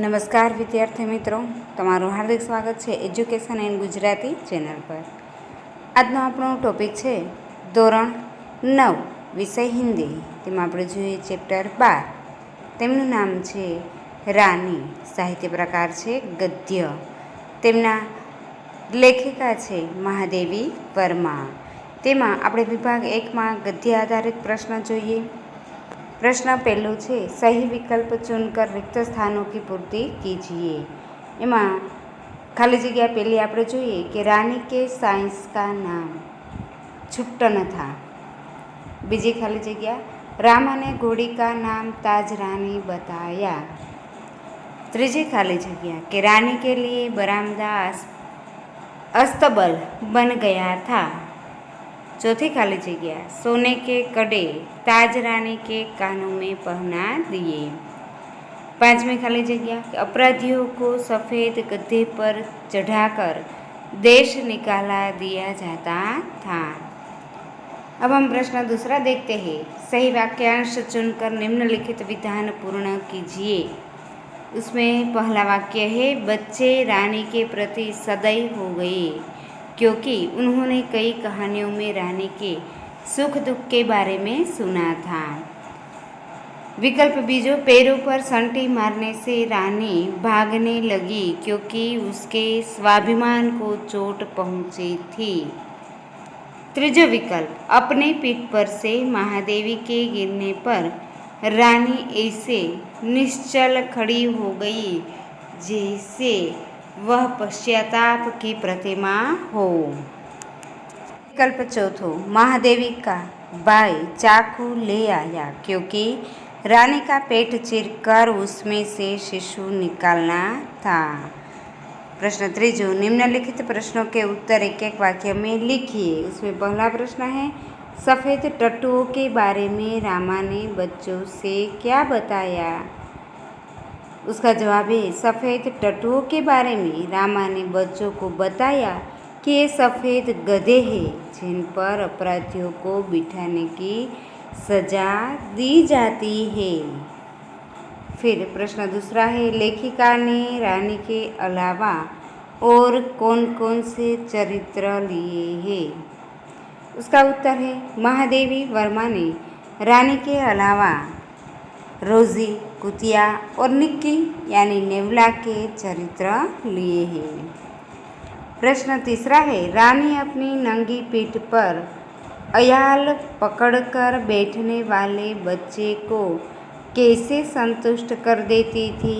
નમસ્કાર વિદ્યાર્થી મિત્રો, તમારું હાર્દિક સ્વાગત છે એજ્યુકેશન ઇન ગુજરાતી ચેનલ પર। આજનો આપણો ટોપિક છે ધોરણ 9 વિષય હિન્દી। તેમાં આપણે જોઈએ ચેપ્ટર 12। તેમનું નામ છે રાની। સાહિત્ય પ્રકાર છે ગદ્ય। તેમના લેખિકા છે મહાદેવી વર્મા। તેમાં આપણે વિભાગ 1માં ગદ્ય આધારિત પ્રશ્ન જોઈએ। प्रश्न पहलो है, सही विकल्प चुनकर रिक्त स्थानों की पूर्ति कीजिए। एमा खाली जगह पहले आप જોઈએ कि रानी के साइंस का नाम छुट्टन था। बीजी खाली जगह, रामा ने घोड़ी का नाम ताज रानी बताया। तीजी खाली जगह कि रानी के लिए बरामदा अस्तबल बन गया था। चौथी खाली जगह, सोने के कड़े ताज रानी के कानों में पहना दिए। पांचवी खाली जगह, अपराधियों को सफ़ेद गद्दे पर चढ़ाकर देश निकाला दिया जाता था। अब हम प्रश्न दूसरा देखते हैं। सही वाक्यांश चुनकर निम्नलिखित विधान पूर्ण कीजिए। उसमें पहला वाक्य है, बच्चे रानी के प्रति सदैव हो गए क्योंकि उन्होंने कई कहानियों में रानी के सुख दुख के बारे में सुना था। विकल्प बीजो, पैरों पर संटी मारने से रानी भागने लगी क्योंकि उसके स्वाभिमान को चोट पहुंची थी। तीजो विकल्प, अपने पीठ पर से महादेवी के गिरने पर रानी ऐसे निश्चल खड़ी हो गई जैसे वह पश्चाताप की प्रतिमा हो। विकल्प चौथो, महादेवी का भाई चाकू ले आया क्योंकि रानी का पेट चीरकर उसमें से शिशु निकालना था। प्रश्न तीजो, निम्नलिखित प्रश्नों के उत्तर एक एक वाक्य में लिखिए। उसमें पहला प्रश्न है, सफ़ेद टट्टुओं के बारे में रामा ने बच्चों से क्या बताया। उसका जवाब है, सफ़ेद टट्टुओं के बारे में रामा ने बच्चों को बताया कि ये सफ़ेद गधे हैं जिन पर अपराधियों को बिठाने की सज़ा दी जाती है। फिर प्रश्न दूसरा है, लेखिका ने रानी के अलावा और कौन कौन से चरित्र लिए हैं। उसका उत्तर है, महादेवी वर्मा ने रानी के अलावा रोज़ी, कुतिया और निक्की यानी नेवला के चरित्र लिए हैं। प्रश्न तीसरा है, रानी अपनी नंगी पीठ पर अयाल पकड़कर बैठने वाले बच्चे को कैसे संतुष्ट कर देती थी।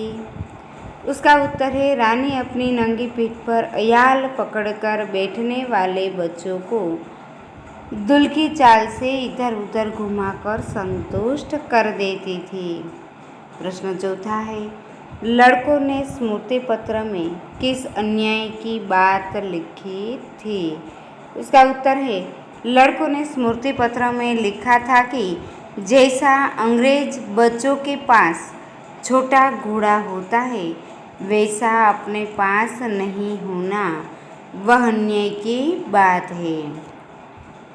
उसका उत्तर है, रानी अपनी नंगी पीठ पर अयाल पकड़कर बैठने वाले बच्चों को दुल की चाल से इधर उधर घुमाकर संतुष्ट कर देती थी। प्रश्न चौथा है, लड़कों ने स्मृति पत्र में किस अन्याय की बात लिखी थी। उसका उत्तर है, लड़कों ने स्मृति पत्र में लिखा था कि जैसा अंग्रेज बच्चों के पास छोटा घोड़ा होता है वैसा अपने पास नहीं होना, वह अन्याय की बात है।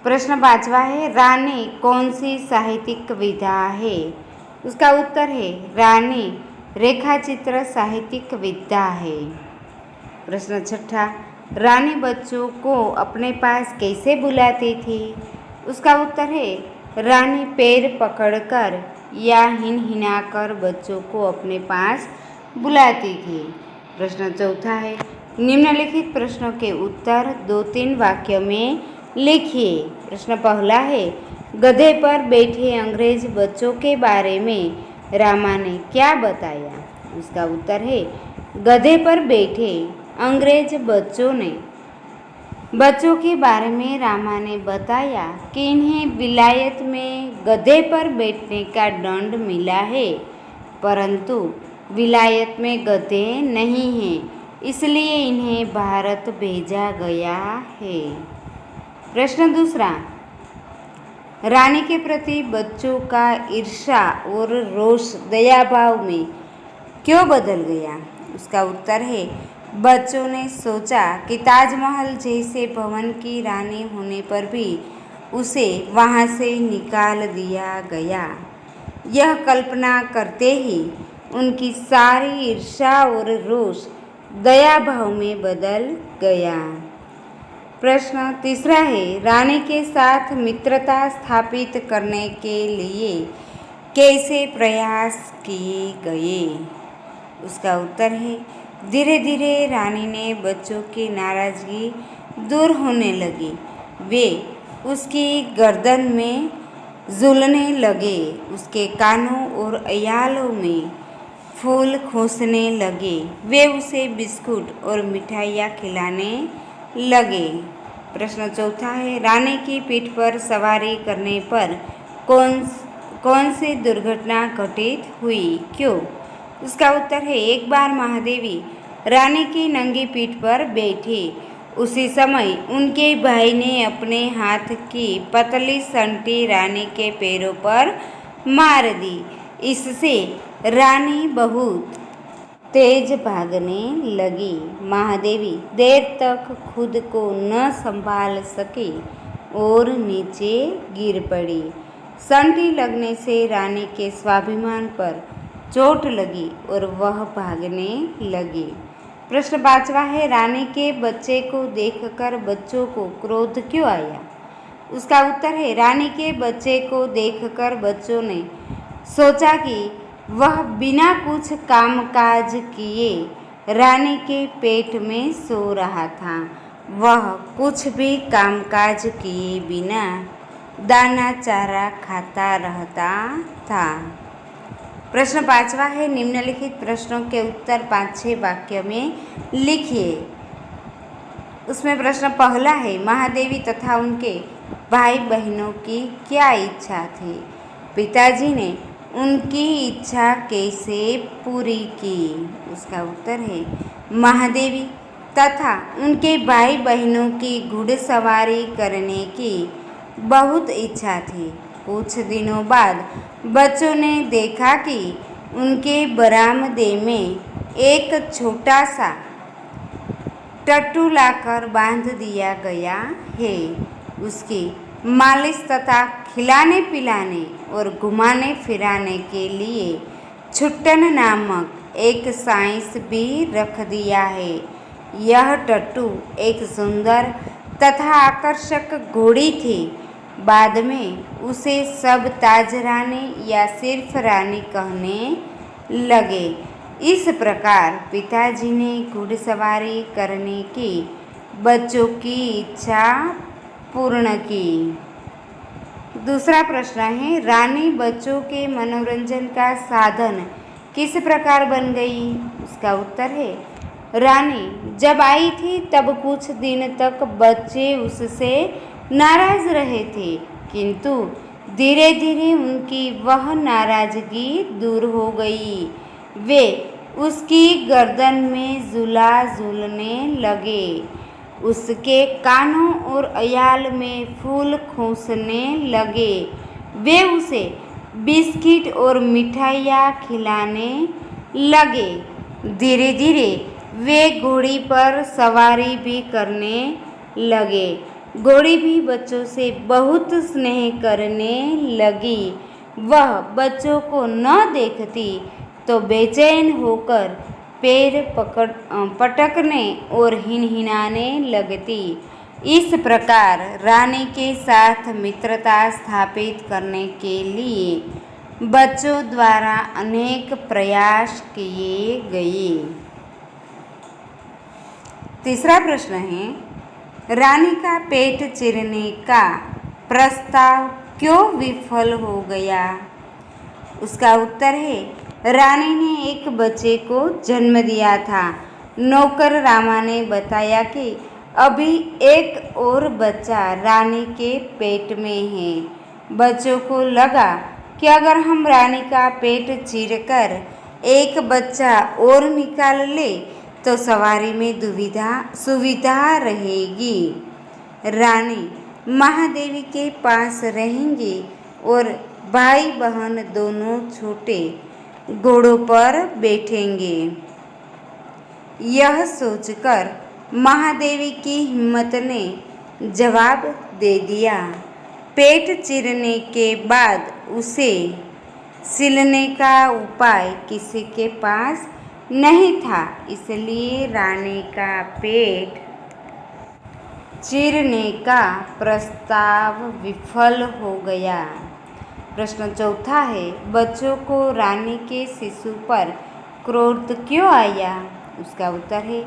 प्रश्न पांचवा है, रानी कौन सी साहित्यिक विधा है। उसका उत्तर है, रानी रेखाचित्र साहित्यिक विधा है। प्रश्न छठा, रानी बच्चों को अपने पास कैसे बुलाती थी। उसका उत्तर है, रानी पैर पकड़कर या हिनहिनाकर बच्चों को अपने पास बुलाती थी। प्रश्न चौथा है, निम्नलिखित प्रश्नों के उत्तर 2-3 वाक्यों में लिखिए। प्रश्न पहला है, गधे पर बैठे अंग्रेज बच्चों के बारे में रामा ने क्या बताया। उसका उत्तर है, गधे पर बैठे अंग्रेज बच्चों के बारे में रामा ने बताया कि इन्हें विलायत में गधे पर बैठने का दंड मिला है, परंतु विलायत में गधे नहीं हैं, इसलिए इन्हें भारत भेजा गया है। प्रश्न दूसरा, रानी के प्रति बच्चों का ईर्ष्या और रोष दया भाव में क्यों बदल गया। उसका उत्तर है, बच्चों ने सोचा कि ताजमहल जैसे भवन की रानी होने पर भी उसे वहाँ से निकाल दिया गया। यह कल्पना करते ही उनकी सारी ईर्ष्या और रोष दया भाव में बदल गया। प्रश्न तीसरा है, रानी के साथ मित्रता स्थापित करने के लिए कैसे प्रयास किए गए? उसका उत्तर है, धीरे धीरे रानी ने बच्चों की नाराजगी दूर होने लगी। वे उसकी गर्दन में झूलने लगे, उसके कानों और अयालों में फूल खोसने लगे। वे उसे बिस्कुट और मिठाइयाँ खिलाने लगे। प्रश्न चौथा है, रानी की पीठ पर सवारी करने पर कौन सी दुर्घटना घटित हुई, क्यों? उसका उत्तर है, एक बार महादेवी रानी की नंगी पीठ पर बैठी। उसी समय उनके भाई ने अपने हाथ की पतली संटी रानी के पैरों पर मार दी। इससे रानी बहुत तेज भागने लगी। महादेवी देर तक खुद को न संभाल सकी और नीचे गिर पड़ी। संटी लगने से रानी के स्वाभिमान पर चोट लगी और वह भागने लगी। प्रश्न पांचवा है, रानी के बच्चे को देखकर बच्चों को क्रोध क्यों आया? उसका उत्तर है, रानी के बच्चे को देखकर बच्चों ने सोचा कि वह बिना कुछ कामकाज किए रानी के पेट में सो रहा था। वह कुछ भी कामकाज किए बिना दाना चारा खाता रहता था। प्रश्न पांचवा है, निम्नलिखित प्रश्नों के उत्तर 5-6 वाक्य में लिखिए। उसमें प्रश्न पहला है, महादेवी तथा उनके भाई बहनों की क्या इच्छा थी? पिताजी ने उनकी इच्छा कैसे पूरी की? उसका उत्तर है, महादेवी तथा उनके भाई बहनों की घुड़सवारी करने की बहुत इच्छा थी। कुछ दिनों बाद बच्चों ने देखा कि उनके बरामदे में एक छोटा सा टट्टू लाकर बांध दिया गया है। उसकी मालिश तथा खिलाने पिलाने और घुमाने फिराने के लिए छुट्टन नामक एक साइंस भी रख दिया है। यह टट्टू एक सुंदर तथा आकर्षक घोड़ी थी। बाद में उसे सब ताज रानी या सिर्फ रानी कहने लगे। इस प्रकार पिताजी ने घुड़सवारी करने की बच्चों की इच्छा पूर्ण की। दूसरा प्रश्न है, रानी बच्चों के मनोरंजन का साधन किस प्रकार बन गई? उसका उत्तर है, रानी जब आई थी तब कुछ दिन तक बच्चे उससे नाराज रहे थे, किंतु धीरे धीरे उनकी वह नाराजगी दूर हो गई। वे उसकी गर्दन में झूला झूलने लगे, उसके कानों और अयाल में फूल खोसने लगे। वे उसे बिस्किट और मिठाइयाँ खिलाने लगे। धीरे धीरे वे घोड़ी पर सवारी भी करने लगे। घोड़ी भी बच्चों से बहुत स्नेह करने लगी। वह बच्चों को न देखती तो बेचैन होकर पैर पटकने और हिनहिनाने लगती। इस प्रकार रानी के साथ मित्रता स्थापित करने के लिए बच्चों द्वारा अनेक प्रयास किए गए। तीसरा प्रश्न है, रानी का पेट चीरने का प्रस्ताव क्यों विफल हो गया? उसका उत्तर है, रानी ने एक बच्चे को जन्म दिया था। नौकर रामा ने बताया कि अभी एक और बच्चा रानी के पेट में है। बच्चों को लगा कि अगर हम रानी का पेट चीरकर एक बच्चा और निकाल ले तो सवारी में सुविधा रहेगी। रानी महादेवी के पास रहेंगे और भाई बहन दोनों छोटे घोड़ों पर बैठेंगे। यह सोचकर महादेवी की हिम्मत ने जवाब दे दिया। पेट चीरने के बाद उसे सिलने का उपाय किसी के पास नहीं था, इसलिए रानी का पेट चीरने का प्रस्ताव विफल हो गया। प्रश्न चौथा है, बच्चों को रानी के शिशु पर क्रोध क्यों आया? उसका उत्तर है,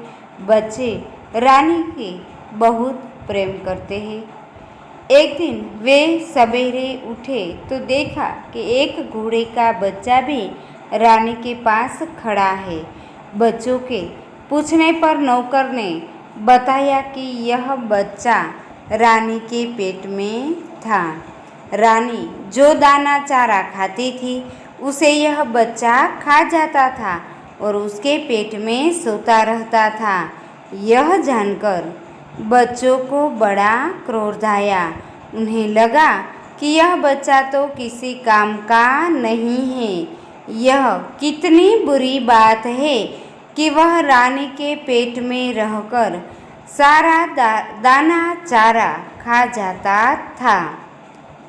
बच्चे रानी के बहुत प्रेम करते हैं। एक दिन वे सवेरे उठे तो देखा कि एक घोड़े का बच्चा भी रानी के पास खड़ा है। बच्चों के पूछने पर नौकर ने बताया कि यह बच्चा रानी के पेट में था। रानी जो दाना चारा खाती थी उसे यह बच्चा खा जाता था और उसके पेट में सोता रहता था। यह जानकर बच्चों को बड़ा क्रोध आया। उन्हें लगा कि यह बच्चा तो किसी काम का नहीं है। यह कितनी बुरी बात है कि वह रानी के पेट में रहकर सारा दाना चारा खा जाता था।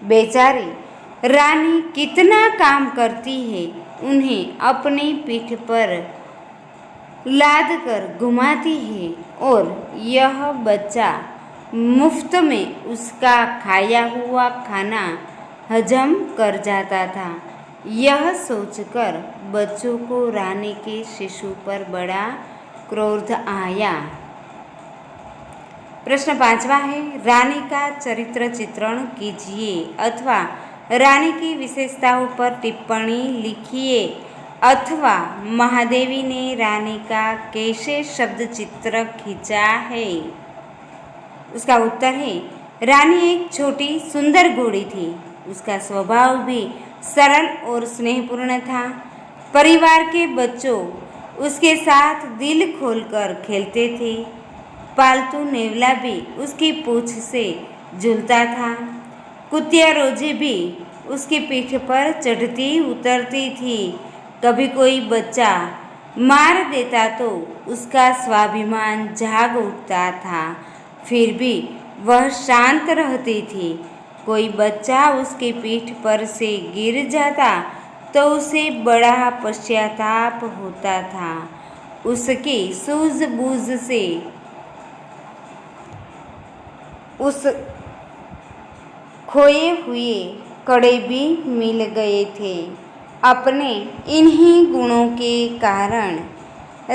बेचारी रानी कितना काम करती है, उन्हें अपनी पीठ पर लाद कर घुमाती है और यह बच्चा मुफ्त में उसका खाया हुआ खाना हजम कर जाता था। यह सोचकर बच्चों को रानी के शिशु पर बड़ा क्रोध आया। प्रश्न 5वां है, रानी का चरित्र चित्रण कीजिए अथवा रानी की विशेषताओं पर टिप्पणी लिखिए अथवा महादेवी ने रानी का कैसे शब्द चित्र खींचा है? उसका उत्तर है, रानी एक छोटी सुंदर घोड़ी थी। उसका स्वभाव भी सरल और स्नेहपूर्ण था। परिवार के बच्चों उसके साथ दिल खोलकर खेलते थे। पालतू नेवला भी उसकी पूंछ से झूलता था। कुतिया रोजे भी उसकी पीठ पर चढ़ती उतरती थी। कभी कोई बच्चा मार देता तो उसका स्वाभिमान जाग उठता था, फिर भी वह शांत रहती थी। कोई बच्चा उसकी पीठ पर से गिर जाता तो उसे बड़ा पश्चाताप होता था। उसकी सूझबूझ से उस खोए हुए कड़े भी मिल गए थे। अपने इन्हीं गुणों के कारण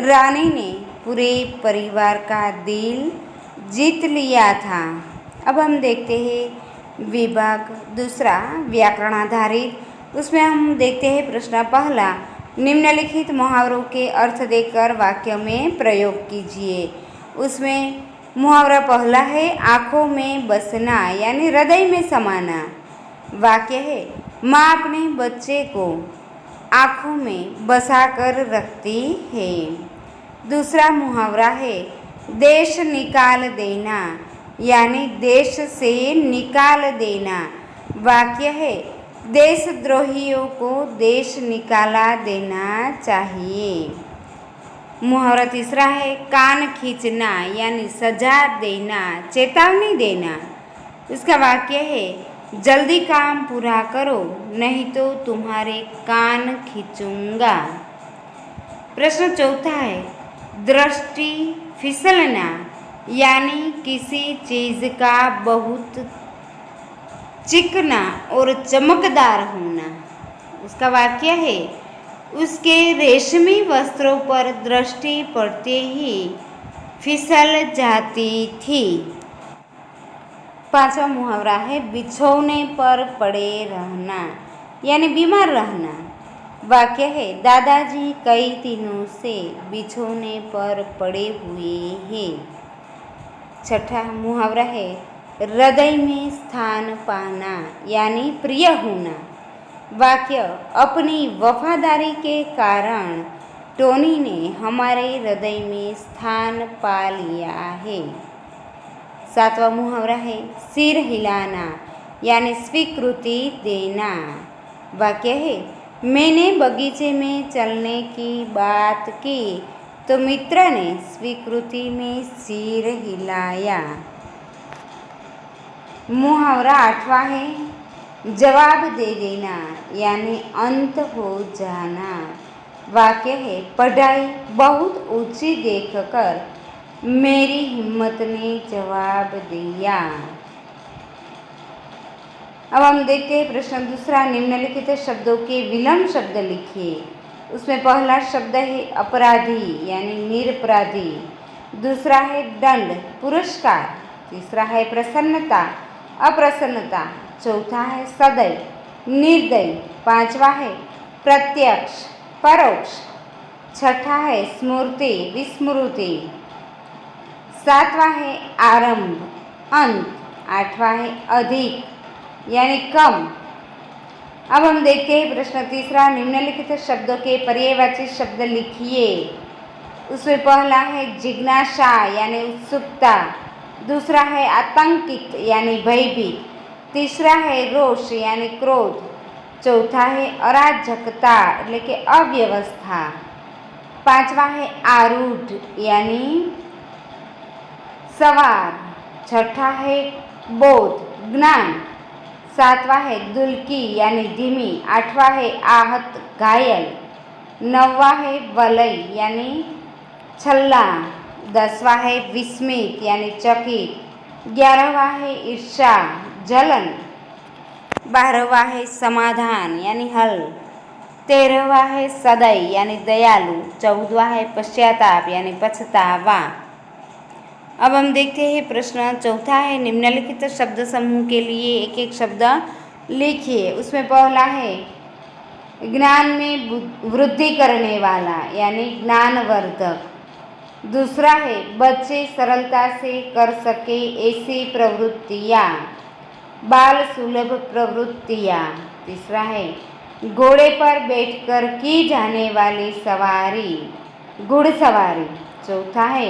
रानी ने पूरे परिवार का दिल जीत लिया था। अब हम देखते हैं विभाग दूसरा व्याकरण आधारित। उसमें हम देखते हैं प्रश्न पहला, निम्नलिखित मुहावरों के अर्थ देकर वाक्य में प्रयोग कीजिए। उसमें मुहावरा पहला है, आँखों में बसना यानी हृदय में समाना। वाक्य है, माँ अपने बच्चे को आँखों में बसा कर रखती है। दूसरा मुहावरा है, देश निकाल देना यानी देश से निकाल देना। वाक्य है, देशद्रोहियों को देश निकाला देना चाहिए। मुहावरा तीसरा है, कान खींचना यानी सजा देना, चेतावनी देना। उसका वाक्य है, जल्दी काम पूरा करो नहीं तो तुम्हारे कान खींचूंगा। प्रश्न चौथा है, दृष्टि फिसलना यानी किसी चीज़ का बहुत चिकना और चमकदार होना। उसका वाक्य है, उसके रेशमी वस्त्रों पर दृष्टि पड़ते ही फिसल जाती थी। पांचवा मुहावरा है, बिछौने पर पड़े रहना यानी बीमार रहना। वाक्य है, दादाजी कई दिनों से बिछौने पर पड़े हुए हैं। छठा मुहावरा है, हृदय में स्थान पाना यानी प्रिय होना। वाक्य, अपनी वफादारी के कारण टोनी ने हमारे हृदय में स्थान पा लिया है। सातवां मुहावरा है, सिर हिलाना यानी स्वीकृति देना। वाक्य है, मैंने बगीचे में चलने की बात की तो मित्र ने स्वीकृति में सिर हिलाया। मुहावरा आठवां है, जवाब दे देना यानी अंत हो जाना। वाक्य है पढ़ाई बहुत ऊंची देखकर मेरी हिम्मत ने जवाब दिया। अब हम देखते हैं प्रश्न दूसरा। निम्नलिखित शब्दों के विलंब शब्द लिखिए। उसमें पहला शब्द है अपराधी यानी निरपराधी, दूसरा है दंड पुरस्कार, तीसरा है प्रसन्नता अप्रसन्नता, चौथा है सदैव निर्दयी, पांचवा है प्रत्यक्ष परोक्ष, छठा है स्मृति विस्मृति, सातवां है आरंभ अंत, आठवां है अधिक यानी कम। अब हम देखते हैं प्रश्न तीसरा। निम्नलिखित शब्दों के पर्यायवाची शब्द लिखिए। उसमें पहला है जिज्ञासा यानी उत्सुकता, दूसरा है आतंकित यानी भयभीत, तीसरा है रोष यानी क्रोध, चौथा है अराजकता એટલે કે अव्यवस्था, पांचवा है आरूढ़ यानी सवार, छठा है बोध ज्ञान, सातवां है दुल्की यानी धीमी, आठवां है आहत घायल, नौवां है वलय यानी छल्ला, दसवां है विस्मित यानी चकित, 11वां है ईर्ष्या जलन, 12वां है समाधान यानी हल, 13वां है सदैव यानी दयालु, 14वां है पश्चाताप यानी पछतावा। अब हम देखते हैं प्रश्न चौथा है निम्नलिखित शब्द समूह के लिए एक एक शब्द लिखिए। उसमें पहला है ज्ञान में वृद्धि करने वाला यानी ज्ञानवर्धक, दूसरा है बच्चे सरलता से कर सके ऐसी प्रवृत्तियाँ बाल सुलभ प्रवृत्तियाँ, तीसरा है घोड़े पर बैठकर की जाने वाली सवारी घुड़सवारी, चौथा है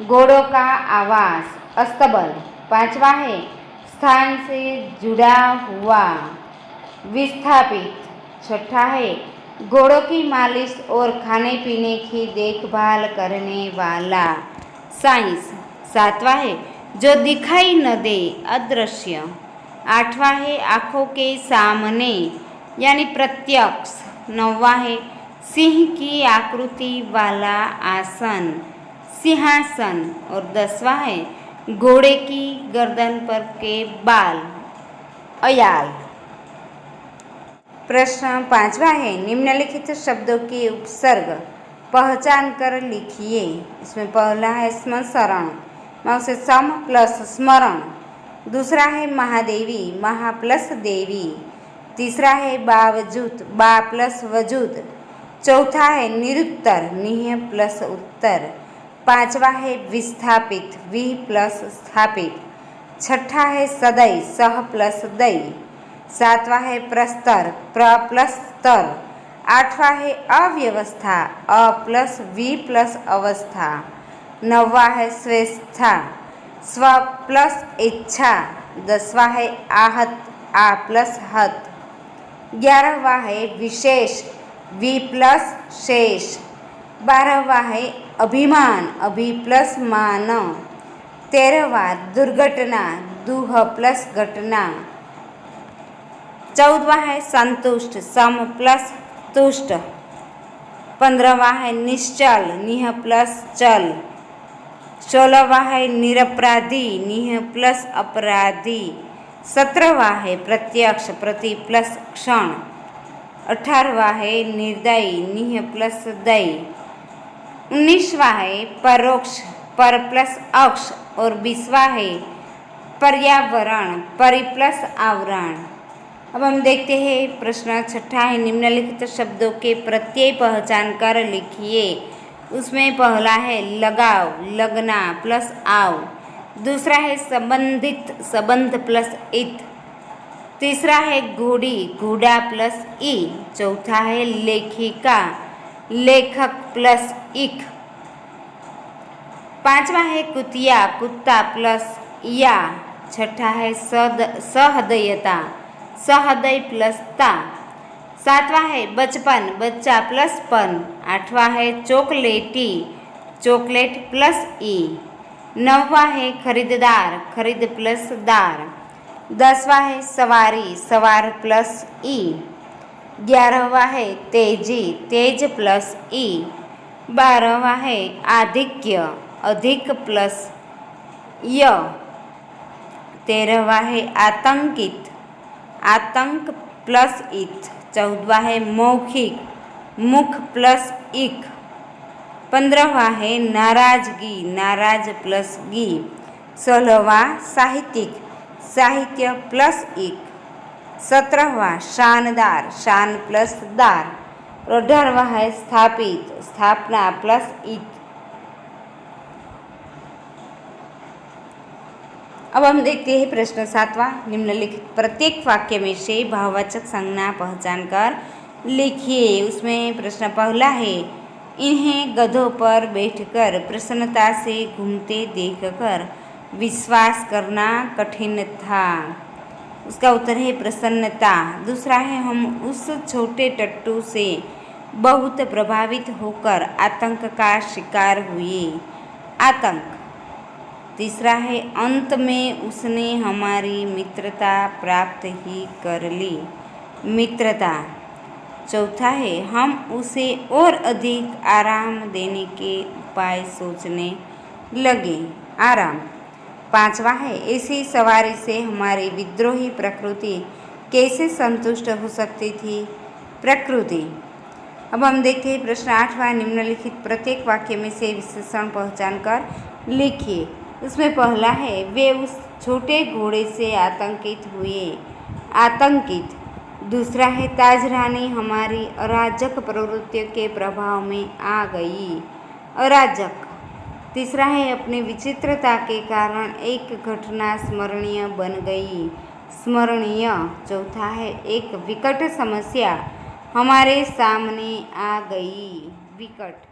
घोड़ों का आवास अस्तबल, पांचवा है स्थान से जुड़ा हुआ विस्थापित, छठा है घोड़ों की मालिश और खाने पीने की देखभाल करने वाला साइंस, सातवां है जो दिखाई न दे अदृश्य, आठवां है आँखों के सामने यानी प्रत्यक्ष, नौवां है सिंह की आकृति वाला आसन सिंहासन, और 10वां है घोड़े की गर्दन पर के बाल अयाल। प्रश्न 5वां है निम्नलिखित शब्दों के उपसर्ग पहचान कर लिखिए। इसमें पहला है स्मरण, से सम प्लस स्मरण, दूसरा है महादेवी महा प्लस देवी, तीसरा है बावजूद बा प्लस वजूद, चौथा है निरुत्तर निह प्लस उत्तर, पांचवा है विस्थापित वि प्लस स्थापित, छठा है सदै सह प्लस दई, सातवां है प्रस्तर प्र प्लस स्तर, आठवां है अव्यवस्था अ प्लस वि प्लस अवस्था, नौवां है स्वेच्छा स्व प्लस इच्छा, 10वां है आहत आ प्लस हत, 11वां है विशेष वि प्लस शेष, 12वां है अभिमान अभि प्लस मान, 13वां दुर्घटना दुह प्लस घटना, 14वां है संतुष्ट सम प्लस तुष्ट, 15वां है निश्चल निह प्लस चल, 16वां है निरपराधी निह प्लस अपराधी, 17वां है प्रत्यक्ष प्रति प्लस क्षण, 18वां है निर्दयी निह प्लस दई, 19वां है परोक्ष पर प्लस अक्ष, और 20वां है पर्यावरण परि प्लस आवरण। अब हम देखते हैं प्रश्न छठा है निम्नलिखित शब्दों के प्रत्यय पहचान कर लिखिए। उसमें पहला है लगाव लगना प्लस आव, दूसरा है संबंधित संबंध प्लस इत, तीसरा है घोड़ी घोड़ा प्लस ई, चौथा है लेखिका लेखक प्लस इक, पांचवा है कुतिया कुत्ता प्लस या, छठा है सहृदयता सहृदय प्लस ता, सातवां है बचपन बच्चा प्लस पन, आठवां है चॉकलेटी चॉकलेट प्लस ई, नौवां है खरीददार खरीद प्लस दार, 10वां है सवारी, सवार प्लस ई। 11वां है तेजी, तेज प्लस ई। 12वां है आधिक्य, अधिक प्लस य। 13वां है आतंकित, आतंक प्लस इत। 14वां है मौखिक, मुख प्लस इक। 15वां है नाराजगी, नाराज प्लस गी। 16वां साहित्यिक, साहित्य प्लस इक। 17वां शानदार, शान प्लस दार। 18वां है स्थापित, स्थापना प्लस इत। अब हम देखते हैं प्रश्न 7वां। निम्नलिखित प्रत्येक वाक्य में से भाववाचक संज्ञा पहचान कर लिखिए। उसमें प्रश्न पहला है, इन्हें गधों पर बैठकर प्रसन्नता से घूमते देखकर विश्वास करना कठिन था। उसका उत्तर है प्रसन्नता। दूसरा है, हम उस छोटे टट्टू से बहुत प्रभावित होकर आतंक का शिकार हुए, आतंक। तीसरा है, अंत में उसने हमारी मित्रता प्राप्त ही कर ली, मित्रता। चौथा है, हम उसे और अधिक आराम देने के उपाय सोचने लगे, आराम। 5वां है, ऐसी सवारी से हमारी विद्रोही प्रकृति कैसे संतुष्ट हो सकती थी, प्रकृति। अब हम देखते हैं प्रश्न 8वां। निम्नलिखित प्रत्येक वाक्य में से विशेषण पहचान कर लिखिए। उसमें पहला है, वे उस छोटे घोड़े से आतंकित हुए, आतंकित। दूसरा है, ताज रानी हमारी अराजक प्रवृत्तियों के प्रभाव में आ गई, अराजक। तीसरा है, अपनी विचित्रता के कारण एक घटना स्मरणीय बन गई, स्मरणीय। चौथा है, एक विकट समस्या हमारे सामने आ गई, विकट।